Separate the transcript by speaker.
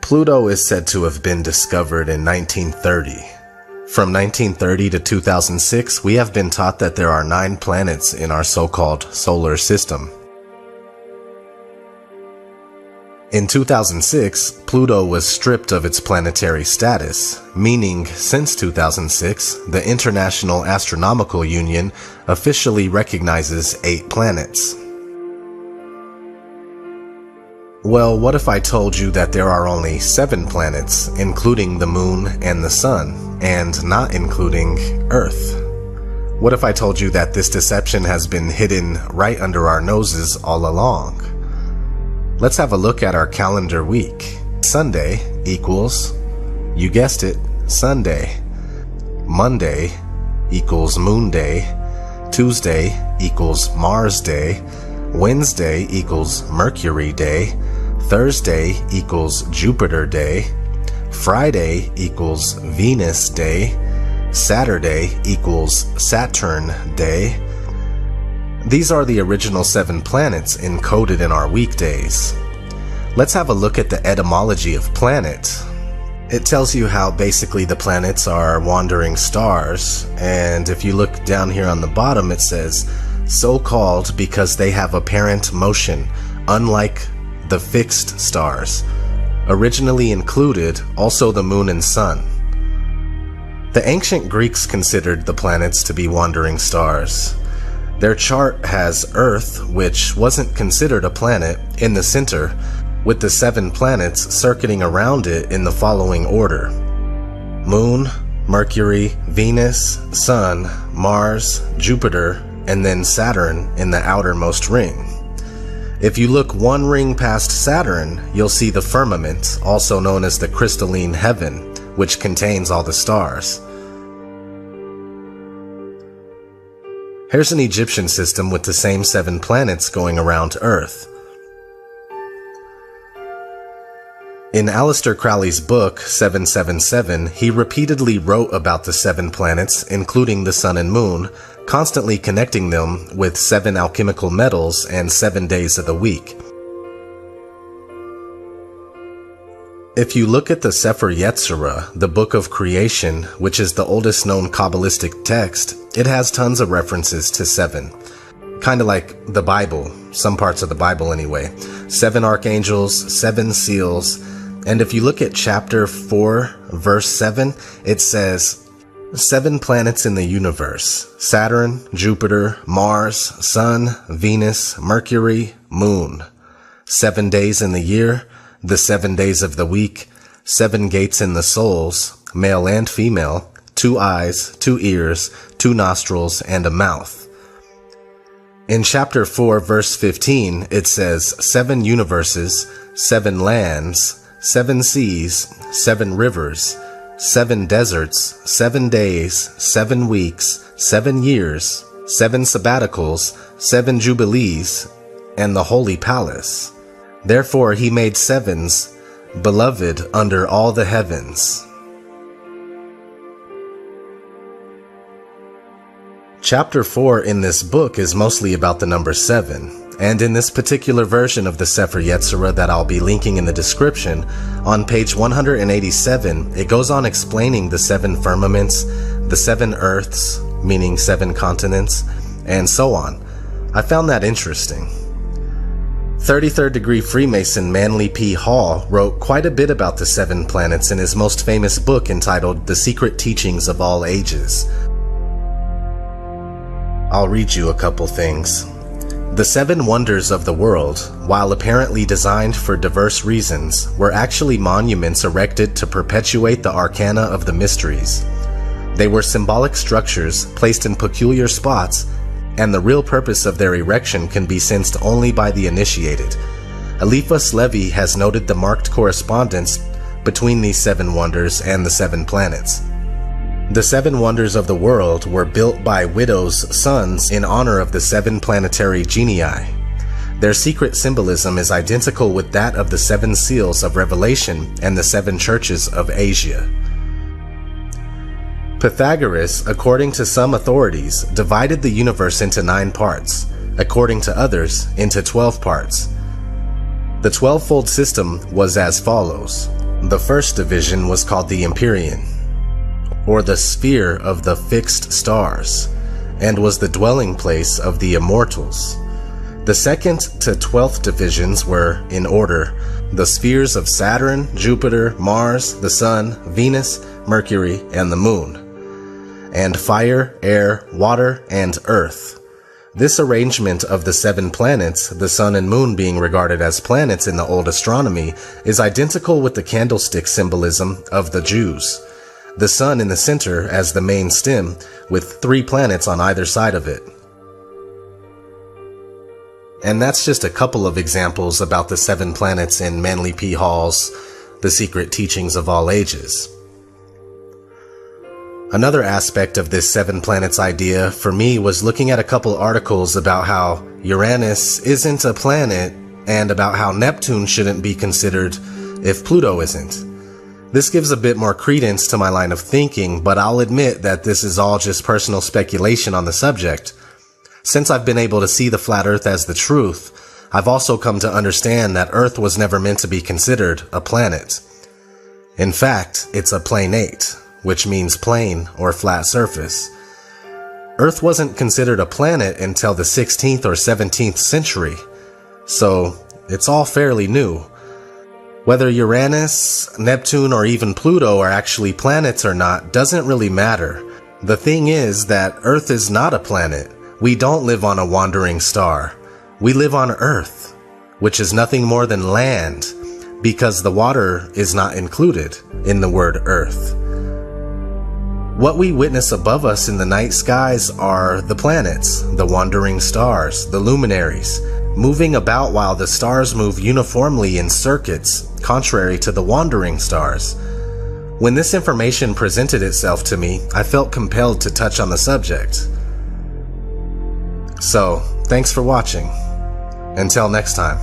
Speaker 1: Pluto is said to have been discovered in 1930. From 1930 to 2006, we have been taught that there are 9 planets in our so-called solar system. In 2006, Pluto was stripped of its planetary status, meaning since 2006, the International Astronomical Union officially recognizes 8 planets. Well, what if I told you that there are only 7 planets, including the Moon and the Sun, and not including Earth? What if I told you that this deception has been hidden right under our noses all along? Let's have a look at our calendar week. Sunday equals, you guessed it, Sunday. Monday equals Moon Day. Tuesday equals Mars Day. Wednesday equals Mercury Day. Thursday equals Jupiter Day. Friday equals Venus Day. Saturday equals Saturn Day. These are the original 7 planets encoded in our weekdays. Let's have a look at the etymology of planet. It tells you how basically the planets are wandering stars, and if you look down here on the bottom it says, so called because they have apparent motion, unlike the fixed stars. Originally included also the Moon and Sun. The ancient Greeks considered the planets to be wandering stars. Their chart has Earth, which wasn't considered a planet, in the center, with the 7 planets circuiting around it in the following order: Moon, Mercury, Venus, Sun, Mars, Jupiter, and then Saturn in the outermost ring. If you look 1 ring past Saturn, you'll see the firmament, also known as the crystalline heaven, which contains all the stars. Here's an Egyptian system with the same 7 planets going around Earth. In Aleister Crowley's book, 777, he repeatedly wrote about the 7 planets, including the Sun and Moon, constantly connecting them with 7 alchemical metals and 7 days of the week. If you look at the Sefer Yetzirah, the Book of Creation, which is the oldest known Kabbalistic text, it has tons of references to 7. Kinda like the Bible, some parts of the Bible anyway. 7 archangels, 7 seals, and if you look at chapter 4, verse 7, it says, 7 planets in the universe: Saturn, Jupiter, Mars, Sun, Venus, Mercury, Moon. 7 days in the year, the 7 days of the week, 7 gates in the souls, male and female, 2 eyes, 2 ears, 2 nostrils, and a mouth. In chapter 4, verse 15, it says 7 universes, 7 lands, 7 seas, 7 rivers, 7 deserts, 7 days, 7 weeks, 7 years, 7 sabbaticals, 7 jubilees, and the holy palace. Therefore he made 7s, beloved under all the heavens. Chapter 4 in this book is mostly about the number 7. And in this particular version of the Sefer Yetzirah that I'll be linking in the description, on page 187, it goes on explaining the 7 firmaments, the 7 earths, meaning 7 continents, and so on. I found that interesting. 33rd degree Freemason Manly P. Hall wrote quite a bit about the 7 planets in his most famous book entitled The Secret Teachings of All Ages. I'll read you a couple things. The 7 wonders of the world, while apparently designed for diverse reasons, were actually monuments erected to perpetuate the arcana of the mysteries. They were symbolic structures placed in peculiar spots, and the real purpose of their erection can be sensed only by the initiated. Eliphas Levi has noted the marked correspondence between these 7 wonders and the 7 planets. The 7 wonders of the world were built by widows' sons in honor of the 7 planetary genii. Their secret symbolism is identical with that of the 7 seals of Revelation and the 7 churches of Asia. Pythagoras, according to some authorities, divided the universe into 9 parts, according to others, into 12 parts. The 12-fold system was as follows: The first division was called the Empyrean, or the sphere of the fixed stars, and was the dwelling place of the immortals. The second to 12th divisions were, in order, the spheres of Saturn, Jupiter, Mars, the Sun, Venus, Mercury, and the Moon, and fire, air, water, and earth. This arrangement of the 7 planets, the Sun and Moon being regarded as planets in the old astronomy, is identical with the candlestick symbolism of the Jews. The Sun in the center as the main stem, with 3 planets on either side of it. And that's just a couple of examples about the 7 planets in Manly P. Hall's The Secret Teachings of All Ages. Another aspect of this 7 planets idea for me was looking at a couple articles about how Uranus isn't a planet and about how Neptune shouldn't be considered if Pluto isn't. This gives a bit more credence to my line of thinking, but I'll admit that this is all just personal speculation on the subject. Since I've been able to see the flat Earth as the truth, I've also come to understand that Earth was never meant to be considered a planet. In fact, it's a planete, which means plane or flat surface. Earth wasn't considered a planet until the 16th or 17th century, so it's all fairly new. Whether Uranus, Neptune, or even Pluto are actually planets or not doesn't really matter. The thing is that Earth is not a planet. We don't live on a wandering star. We live on Earth, which is nothing more than land, because the water is not included in the word Earth. What we witness above us in the night skies are the planets, the wandering stars, the luminaries, moving about while the stars move uniformly in circuits, contrary to the wandering stars. When this information presented itself to me, I felt compelled to touch on the subject. So, thanks for watching. Until next time.